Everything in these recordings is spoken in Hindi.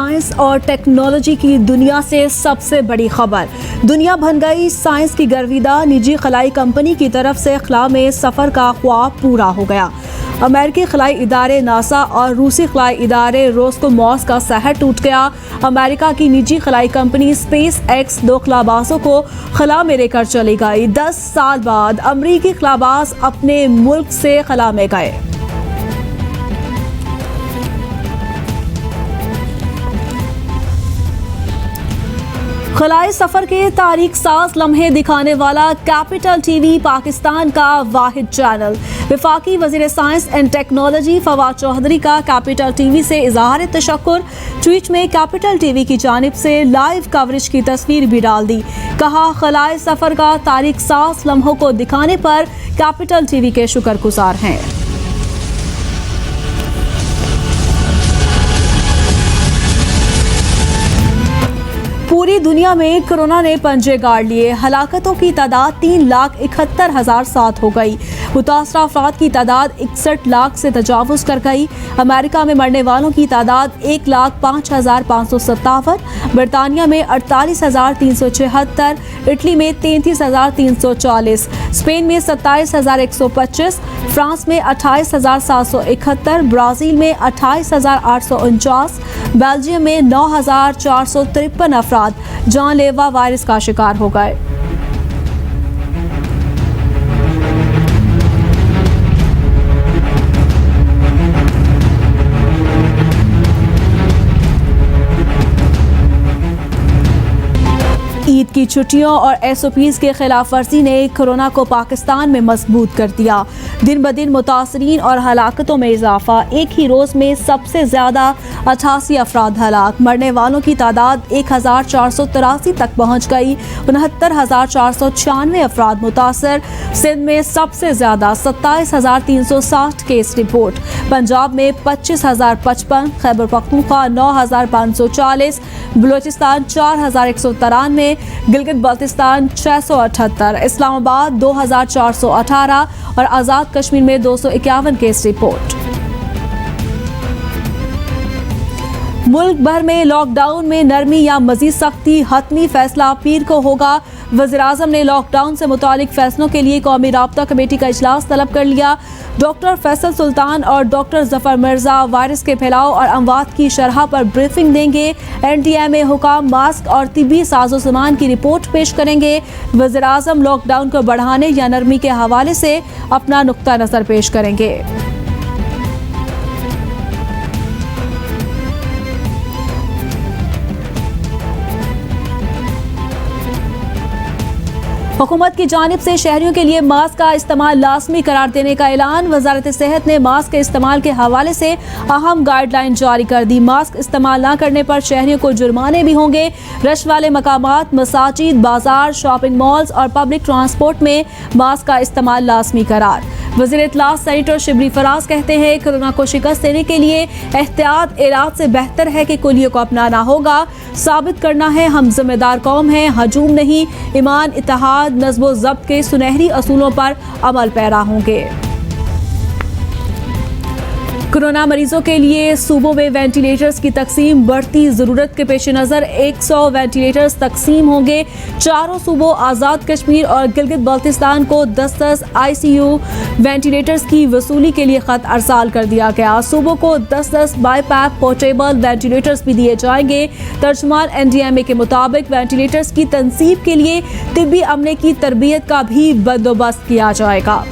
साइंस और टेक्नोलॉजी की दुनिया से सबसे बड़ी खबर। दुनिया बन गई साइंस की गर्विदा। निजी खलाई कंपनी की तरफ से खला में सफ़र का ख्वाब पूरा हो गया। अमेरिकी खलाई इदारे नासा और रूसी खलाई इदारे रोस्कोमॉस का सहर टूट गया। अमेरिका की निजी खलाई कंपनी स्पेस एक्स 2 खलाबाजों को खला में लेकर चली गई। 10 साल बाद अमेरिकी खलाबाज अपने मुल्क से खला में गए। खलाई सफर के तारीख साज लम्हे दिखाने वाला कैपिटल टीवी पाकिस्तान का वाहिद चैनल। वफाकी वजीर science and technology Fawad Chaudhry का कैपिटल टीवी से इजहार तशक्कुर। ट्वीट में कैपिटल टीवी की जानिब से लाइव कवरेज की तस्वीर भी डाल दी। कहा, खलाई सफर का तारीख साज लम्हों को दिखाने पर कैपिटल टीवी के शुक्रगुजार हैं। पूरी दुनिया में कोरोना ने पंजे गाड़ लिए। हलाकतों की तादाद 3,71,700 हो गई। मुतासरा अफराद की तादाद 61 लाख से तजावुज़ कर गई। अमेरिका में मरने वालों की तादाद 1,05,557, बरतानिया में 48,376, इटली में 33,340, स्पेन में 27,125, फ्रांस में 28,771, ब्राज़ील में 28,849, बेल्जियम में 9,453 अफराद जानलेवा वायरस का शिकार हो गए। ईद की छुट्टियों और SOPs के खिलाफ वर्जी ने कोरोना को पाकिस्तान में मजबूत कर दिया। दिन ब दिन मुतासरीन और हलाकतों में इजाफा। एक ही रोज़ में सबसे ज़्यादा 88 अफराद हलाक। मरने वालों की तादाद 1,483 तक पहुँच गई। 69,496 अफराद मुतासर। सिंध में सबसे ज़्यादा 27,360 केस रिपोर्ट। पंजाब में 25,055, खैबर पख्तूनख्वा 9,540, बलूचिस्तान 4,193, गिलगित बल्तिस्तान 678, इस्लामाबाद 2,418 और आज़ाद कश्मीर में 251 केस रिपोर्ट। मुल्क भर में लॉकडाउन में नरमी या मजीद सख्ती, हतमी फैसला पीर को होगा। वज़ीर-ए-आज़म ने लॉकडाउन से मुतालिक फैसलों के लिए कौमी राब्ता कमेटी का इजलास तलब कर लिया। डॉक्टर फैसल सुल्तान और डॉक्टर जफर मिर्जा वायरस के फैलाव और अमवात की शरह पर ब्रीफिंग देंगे। NTMA हुकाम मास्क और तिब्बी साजो सामान की रिपोर्ट पेश करेंगे। वज़ीर-ए-आज़म लॉकडाउन को बढ़ाने या नरमी के हवाले से अपना नुक्ता नज़र पेश करेंगे। हुकूमत की जानिब से शहरियों के लिए मास्क का इस्तेमाल लाजमी करार देने का ऐलान। वजारत सेहत ने मास्क के इस्तेमाल के हवाले से अहम गाइडलाइन जारी कर दी। मास्क इस्तेमाल न करने पर शहरियों को जुर्माने भी होंगे। रश वाले मकामात, मसाजिद, बाजार, शॉपिंग मॉल्स और पब्लिक ट्रांसपोर्ट में मास्क का इस्तेमाल लाजमी करार। वज़ीर इत्तलात सेनेटर शिबली फराज कहते हैं, कोरोना को शिकस्त देने के लिए एहतियात इलाज से बेहतर है कि कुलियों को अपनाना होगा। साबित करना है हम जिम्मेदार कौम हैं, हजूम नहीं। ईमान, इत्तेहाद, नज़्म ज़ब्त के सुनहरी असूलों पर अमल पैरा होंगे। कोरोना मरीजों के लिए सूबों में वेंटिलेटर्स की तकसीम। बढ़ती ज़रूरत के पेश नज़र 100 वेंटिलेटर्स तकसीम होंगे। चारों सूबों आज़ाद कश्मीर और गिलगित बल्तिस्तान को 10-10 ICU वेंटिलेटर्स की वसूली के लिए ख़त अरसाल कर दिया गया। सूबों को 10-10 बाईपैक पोर्टेबल वेंटिलेटर्स भी दिए जाएंगे। तर्जुमान NTMA के मुताबिक वेंटिलेटर्स की तनसीब के लिए तिब्बी अमले की तरबियत का भी बंदोबस्त किया जाएगा।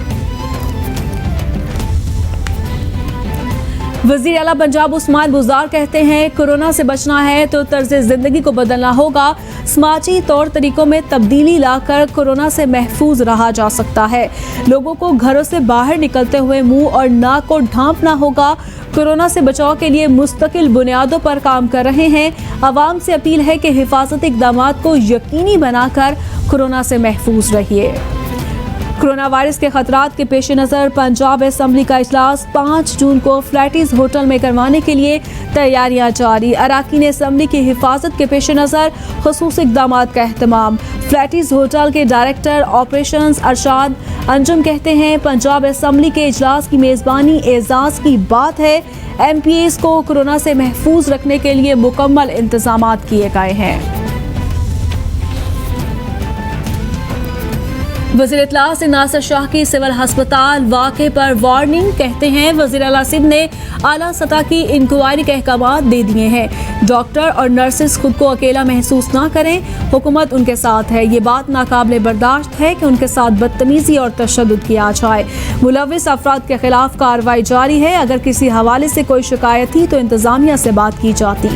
वज़ीर आला पंजाब उस्मान बुज़दार कहते हैं, कोरोना से बचना है तो तर्ज ज़िंदगी को बदलना होगा। समाजी तौर तरीकों में तब्दीली लाकर कोरोना से महफूज रहा जा सकता है। लोगों को घरों से बाहर निकलते हुए मुंह और नाक को ढांपना होगा। कोरोना से बचाव के लिए मुस्तकिल बुनियादों पर काम कर रहे हैं। आवाम से अपील है कि हिफाजती इक़दामात को यकीनी बनाकर कोरोना से महफूज रहिए। कोरोना वायरस के खतरात के पेश नज़र पंजाब असेंबली का इजलास 5 जून को फ्लैटिस होटल में करवाने के लिए तैयारियां जारी। अरकान असेंबली की हिफाजत के पेश नज़र खुसूसी इक़दाम का एहतमाम। फ्लैटिस होटल के डायरेक्टर ऑपरेशंस अरशाद अंजुम कहते हैं, पंजाब असेंबली के इजलास की मेज़बानी एजाज़ की बात है। MPs को कोरोना से महफूज रखने के लिए मुकम्मल इंतजाम किए गए हैं। वज़ीर इत्तलात नासिर शाह की सिविल हस्पताल वाक़े पर वार्निंग। कहते हैं, वज़ीर आला सिंध ने आला सतह की इंक्वायरी के अहकाम दे दिए हैं। डॉक्टर और नर्सेस खुद को अकेला महसूस ना करें, हुकूमत उनके साथ है। ये बात नाकाबिले बर्दाश्त है कि उनके साथ बदतमीजी और तशद्दुद किया जाए। मुलव्विस अफराद के खिलाफ कार्रवाई जारी है। अगर किसी हवाले से कोई शिकायत थी तो इंतजामिया से बात की जाती।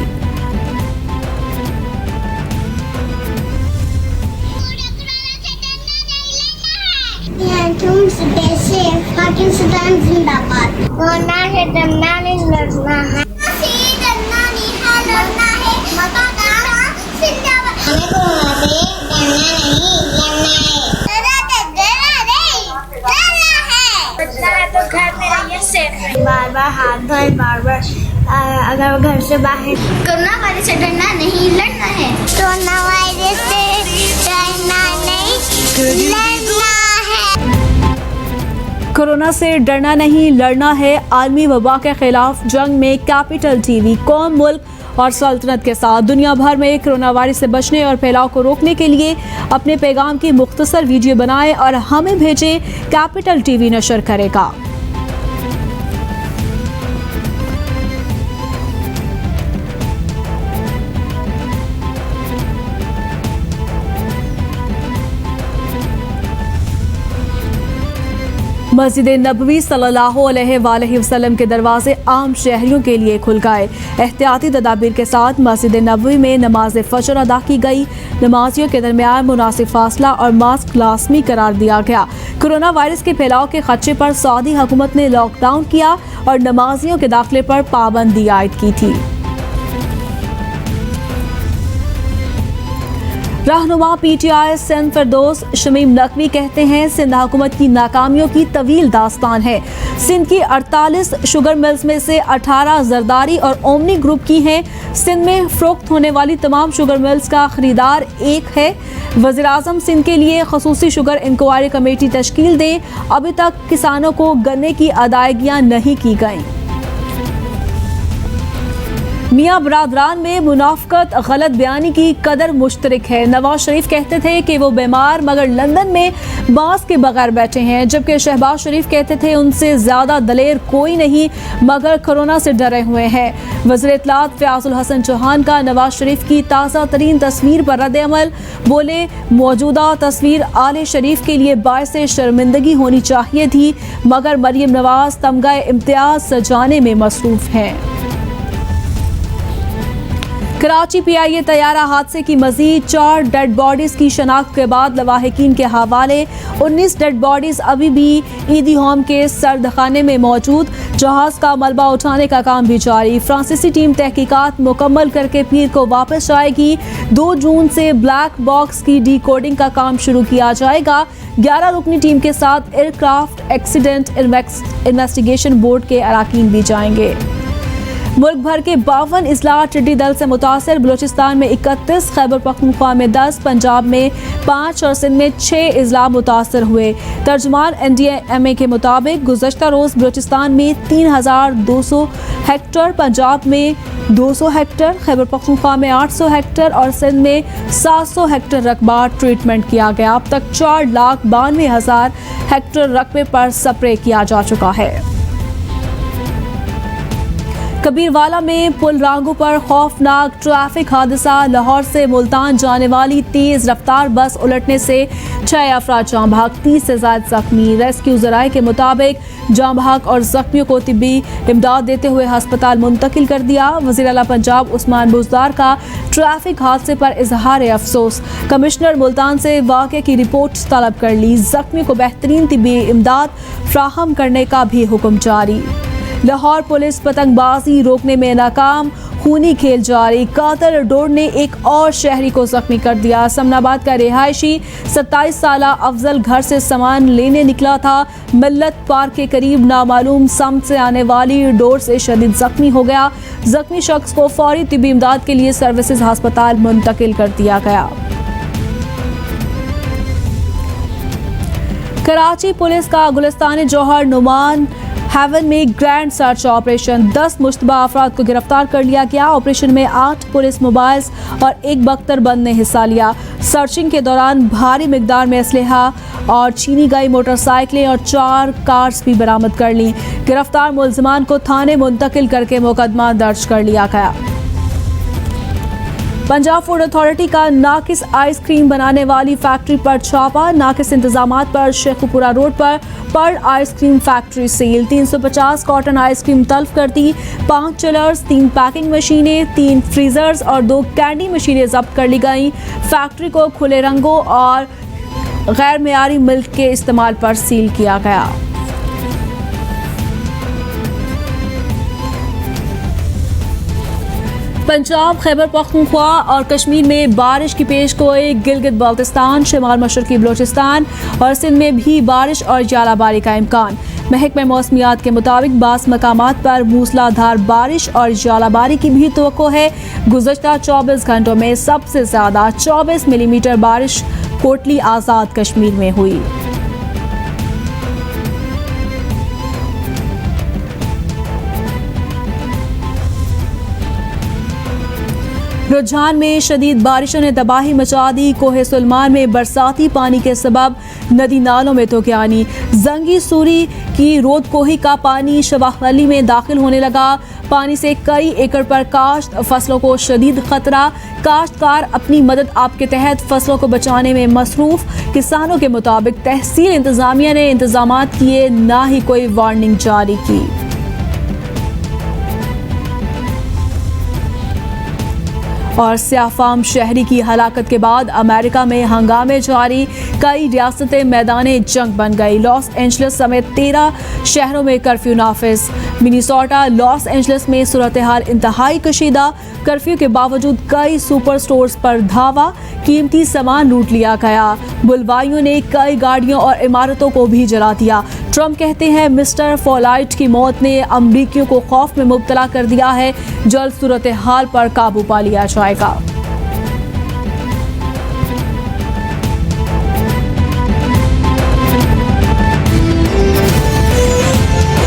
पाकिस्तान जिंदाबाद। कोरोना से डरना नहीं, लड़ना है। डरना नहीं है, लड़ना है। जिंदाबाद। हमें कोरोना से डरना नहीं, लड़ना है। डरना है। बचना है तो घर में रहिए, सेफ रहिए। बार-बार हाथ धोए, बार-बार अगर घर से बाहर। कोरोना वायरस से डरना नहीं, लड़ना है। कोरोना वायरस से डरना नहीं, लड़ना है। कोरोना से डरना नहीं, लड़ना है। आलमी वबा के खिलाफ जंग में कैपिटल टीवी कौम, मुल्क और सल्तनत के साथ दुनिया भर में कोरोना वायरस से बचने और फैलाव को रोकने के लिए अपने पैगाम की मुख्तसर वीडियो बनाएं और हमें भेजें। कैपिटल टीवी नशर करेगा। मस्जिद नबवी सल्लल्लाहु अलैहि वसल्लम के दरवाजे आम शहरियों के लिए खुल गए। एहतियाती तदाबीर के साथ मस्जिद नबवी में नमाज फजर अदा की गई। नमाजियों के दरमियान मुनासिब फासला और मास्क लाजमी करार दिया गया। कोरोना वायरस के फैलाव के खदशे पर सऊदी हुकूमत ने लॉकडाउन किया और नमाजियों के दाखिले पर पाबंदी आयद की थी। रहनुमा PTI सिंध फिरदौस शमीम नकवी कहते हैं, सिंध हुकूमत की नाकामियों की तवील दास्तान है। सिंध की 48 शुगर मिल्स में से 18 जरदारी और ओमनी ग्रुप की हैं। सिंध में फरोख्त होने वाली तमाम शुगर मिल्स का खरीदार एक है। वज़ीर आज़म सिंध के लिए खसूसी शुगर इंक्वायरी कमेटी तश्कील दें। अभी तक किसानों को गन्ने की अदायगियाँ नहीं की गईं। मियाँ बरादरान में मुनाफकत गलत बयानी की कदर मुश्तरक है। नवाज शरीफ कहते थे कि वो बीमार मगर लंदन में मास्क के बगैर बैठे हैं, जबकि शहबाज शरीफ कहते थे उनसे ज़्यादा दलेर कोई नहीं मगर कोरोना से डरे हुए हैं। वज़ीर इत्तलात फ़याज़ुल हसन चौहान का नवाज शरीफ की ताज़ा तरीन तस्वीर पर रद्द-ए-अमल। बोले, मौजूदा तस्वीर आले शरीफ के लिए बाइस शर्मिंदगी होनी चाहिए थी मगर मरियम नवाज तमगा इम्तियाज सजाने में मसरूफ़ हैं। कराची PIA तैयारा हादसे की मजीद 4 डेड बॉडीज की शनाख्त के बाद लवाहिकीन के हवाले 19 डेड बॉडीज अभी भी ईदी होम के सर्दखाने में मौजूद। जहाज का मलबा उठाने का काम भी जारी। फ्रांसीसी टीम तहकीकात मुकम्मल करके पीर को वापस आएगी। 2 जून से ब्लैक बॉक्स की डिकोडिंग का काम शुरू किया जाएगा। 11 रुकनी टीम के साथ एयरक्राफ्ट एक्सीडेंट इन्वेस्टिगेशन बोर्ड के अरकान भी जाएंगे। मुल्क भर के 52 इस्लाह टिड्डी दल से मुतासर। बलूचिस्तान में 31, खैबर पख्तूनख्वा में 10, पंजाब में 5 और सिंध में 6 इस्लाह मुतासर हुए। तर्जुमान NDMA के मुताबिक गुज़श्ता रोज़ बलूचिस्तान में 3200 हेक्टर, पंजाब में 200 हेक्टर, खैबर पख्तूनख्वा में 800 हेक्टर और सिंध में 700 हेक्टर रकबा ट्रीटमेंट किया गया। अब तक 4,92,000 हेक्टर रकबे पर स्प्रे किया जा चुका है। कबीरवाला में पुल रांगों पर खौफनाक ट्रैफिक हादसा। लाहौर से मुल्तान जाने वाली तेज रफ्तार बस उलटने से 6 अफराद जाँ बहक, 30 से ज्यादा जख्मी। रेस्क्यू ज़राए के मुताबिक जाँ बहक और जख्मियों को तिब्बी इमदाद देते हुए अस्पताल मुंतकिल कर दिया। वज़ीर आला पंजाब उस्मान बुज़दार का ट्रैफिक हादसे पर इजहार अफसोस। कमिश्नर मुल्तान से वाक़े की रिपोर्ट तलब कर ली। जख्मी को बेहतरीन तिब्बी इमदाद फ्राहम करने का भी हुक्म जारी। लाहौर पुलिस पतंगबाजी रोकने में नाकाम। खूनी खेल जारी। कातर डोर ने एक और शहरी को जख्मी कर दिया। समनाबाद का रिहायशी 27 साल अफजल घर से सामान लेने निकला था। मिल्लत पार्क के करीब नामालूम समत से आने वाली डोर से शदीद जख्मी हो गया। जख्मी शख्स को फौरी तिब्बी इमदाद के लिए सर्विसेज अस्पताल मुंतकिल कर दिया गया। कराची पुलिस का गुलिस्तान जौहर नुमान हेवन में ग्रैंड सर्च ऑपरेशन। 10 मुश्तबा अफराद को गिरफ्तार कर लिया गया। ऑपरेशन में 8 पुलिस मोबाइल्स और एक बख्तर बंद ने हिस्सा लिया। सर्चिंग के दौरान भारी मिकदार में असलहा और चीनी गई मोटरसाइकिलें और 4 कार्स भी बरामद कर ली। गिरफ्तार मुलजिमान को थाने मुंतकिल करके मुकदमा दर्ज कर लिया गया। पंजाब फूड अथॉरिटी का नाकिस आइसक्रीम बनाने वाली फैक्ट्री पर छापा। नाकिस इंतजामात पर शेखुपुरा रोड पर pearl ice cream factory seal. 350 carton ice cream तल्फ कर दी। 5 चिलर्स, 3 पैकिंग मशीनें, 3 फ्रीजर्स और 2 कैंडी मशीनें जब्त कर ली गई। फैक्ट्री को खुले रंगों और गैर मेयारी मिल्क के इस्तेमाल पर सील किया गया। पंजाब, खैबर पख्तूनख्वा और कश्मीर में बारिश की पेशगोई। गिलगित बाल्टिस्तान, शुमाल मशरकी बलोचिस्तान और सिंध में भी बारिश और जालाबारी का इम्कान। महकमा मौसमियात के मुताबिक बास मकामात पर मूसलाधार बारिश और जालाबारी की भी तवक्को है। गुज़श्ता 24 घंटों में सबसे ज़्यादा 24 मिलीमीटर बारिश कोटली आज़ाद कश्मीर में हुई। रुझान में शदीद बारिशों ने तबाही मचा दी। कोहे सुलमान में बरसाती पानी के सबब नदी नालों में तूफ़ानी। जंगी सूरी की रोद कोही का पानी शवाह अली में दाखिल होने लगा। पानी से कई एकड़ पर काश्त फसलों को शदीद खतरा। काश्तकार अपनी मदद आप के तहत फसलों को बचाने में मसरूफ। किसानों के मुताबिक तहसील इंतजामिया ने इंतजामात किए, ना ही कोई वार्निंग जारी की। और स्याफाम शहरी की हलाकत के बाद अमेरिका में हंगामे जारी। कई रियासतें मैदाने जंग बन गई। लॉस एंजलिस समेत 13 शहरों में कर्फ्यू नाफिज। मिनीसोटा, लॉस एंजलिस में सूरत हाल इंतहाई कशीदा। कर्फ्यू के बावजूद कई सुपर स्टोर्स पर धावा। कीमती सामान लूट लिया गया। बुलवाइयों ने कई गाड़ियों और इमारतों को भी जला दिया। ट्रंप कहते हैं मिस्टर फॉलाइट की मौत ने अमरीकियों को खौफ में मुब्तला कर दिया है। जल्द सूरत हाल पर काबू पा लिया जाएगा।